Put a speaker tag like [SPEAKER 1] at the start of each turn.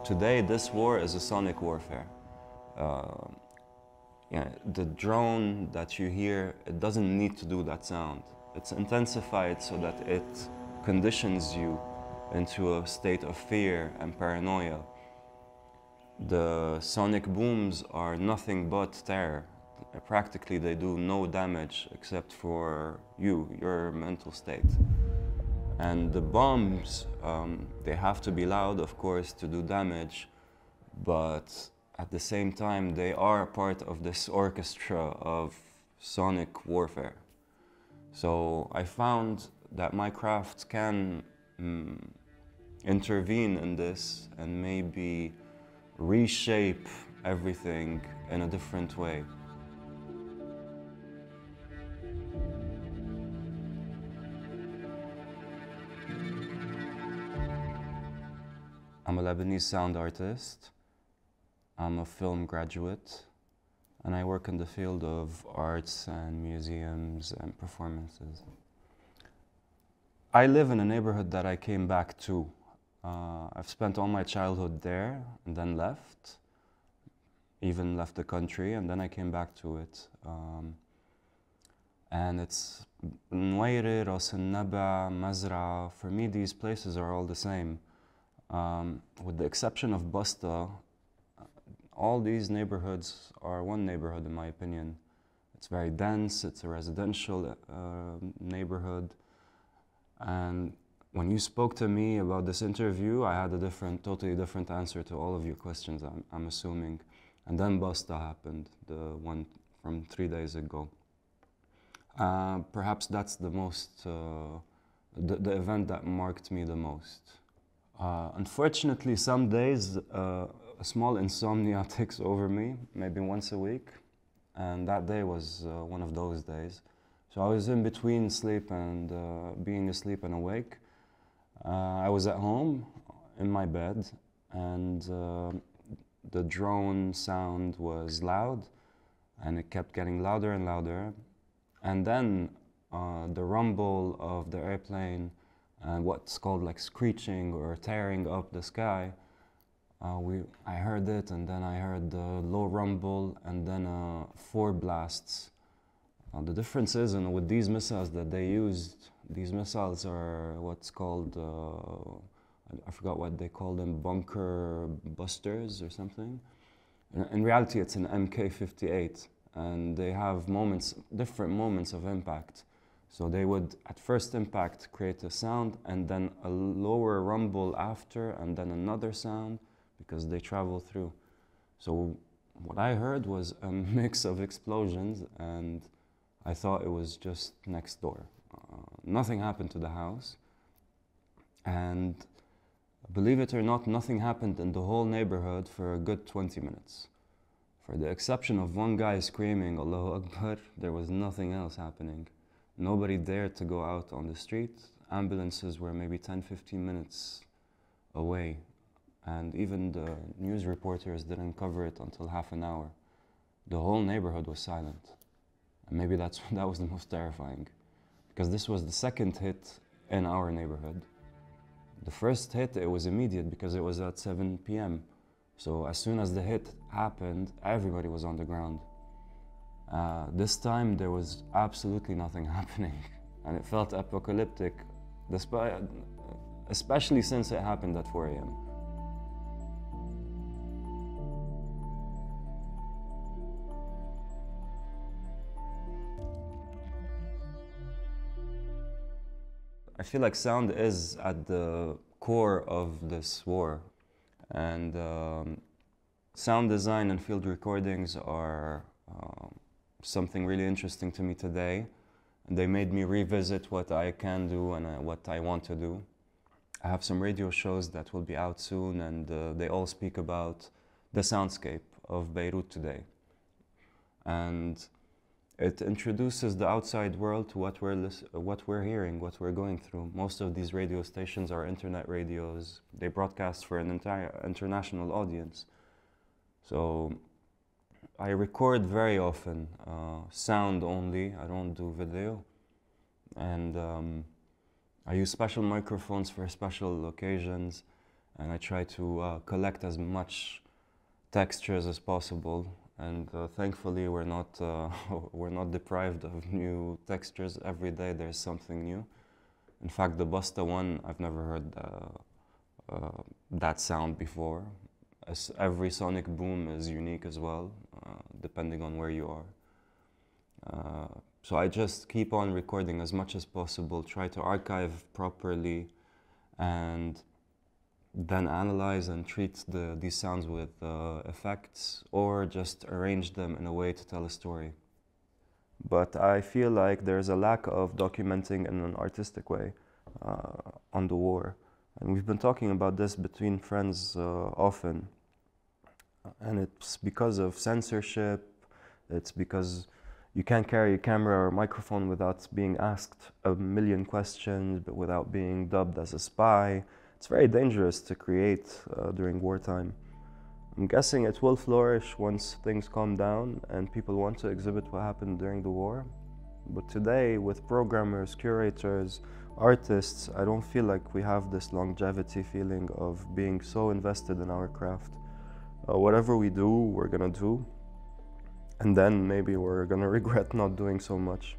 [SPEAKER 1] Today, this war is a sonic warfare. Yeah, the drone that you hear, it doesn't need to do that sound. It's intensified so that it conditions you into a state of fear and paranoia. The sonic booms are nothing but terror. Practically, they do no damage except for you, your mental state. And the bombs, they have to be loud, of course, to do damage, but at the same time, they are part of this orchestra of sonic warfare. So I found that my craft can intervene in this and maybe reshape everything in a different way. I'm a Lebanese sound artist. I'm a film graduate, and I work in the field of arts and museums and performances. I live in a neighborhood that I came back to. I've spent all my childhood there and then left, even left the country, and then I came back to it. And it's Nuwayri, Ras al-Naba, Mazra. For me, these places are all the same. With the exception of Basta, all these neighborhoods are one neighborhood, in my opinion. It's very dense, it's a residential neighborhood. And when you spoke to me about this interview, I had a totally different answer to all of your questions, I'm assuming. And then Basta happened, the one from 3 days ago. Perhaps that's the most, the event that marked me the most. Unfortunately, some days, a small insomnia takes over me, maybe once a week, and that day was one of those days. So I was in between sleep and being asleep and awake. I was at home in my bed, and the drone sound was loud, and it kept getting louder and louder. And then the rumble of the airplane and what's called like screeching or tearing up the sky, I heard it, and then I heard the low rumble, and then 4 blasts. The difference is, with these missiles that they used, these missiles are what's called, I forgot what they call them, bunker busters or something. In reality, it's an Mk-58, and they have different moments of impact. So they would, at first impact, create a sound, and then a lower rumble after, and then another sound, because they travel through. So what I heard was a mix of explosions, and I thought it was just next door. Nothing happened to the house, and believe it or not, nothing happened in the whole neighborhood for a good 20 minutes. For the exception of one guy screaming, Allahu Akbar, there was nothing else happening. Nobody dared to go out on the street. Ambulances were maybe 10-15 minutes away. And even the news reporters didn't cover it until half an hour. The whole neighborhood was silent. And maybe that was the most terrifying. Because this was the second hit in our neighborhood. The first hit, it was immediate because it was at 7 p.m. So as soon as the hit happened, everybody was on the ground. This time there was absolutely nothing happening, and it felt apocalyptic, especially since it happened at 4 a.m. I feel like sound is at the core of this war, and sound design and field recordings are something really interesting to me today. And they made me revisit what I can do and what I want to do. I have some radio shows that will be out soon, and they all speak about the soundscape of Beirut today. And it introduces the outside world to what we're hearing, what we're going through. Most of these radio stations are internet radios. They broadcast for an entire international audience. So I record very often, sound only. I don't do video. And I use special microphones for special occasions. and I try to collect as much textures as possible. And thankfully, we're not deprived of new textures. Every day there's something new. In fact, the Busta one, I've never heard that sound before. As every sonic boom is unique as well, depending on where you are. So I just keep on recording as much as possible, try to archive properly, and then analyze and treat these sounds with effects, or just arrange them in a way to tell a story. But I feel like there's a lack of documenting in an artistic way on the war. And we've been talking about this between friends often. And it's because of censorship, it's because you can't carry a camera or a microphone without being asked a million questions, but without being dubbed as a spy. It's very dangerous to create during wartime. I'm guessing it will flourish once things calm down and people want to exhibit what happened during the war. But today, with programmers, curators, artists, I don't feel like we have this longevity feeling of being so invested in our craft. Whatever we do, we're gonna do. And then maybe we're gonna regret not doing so much.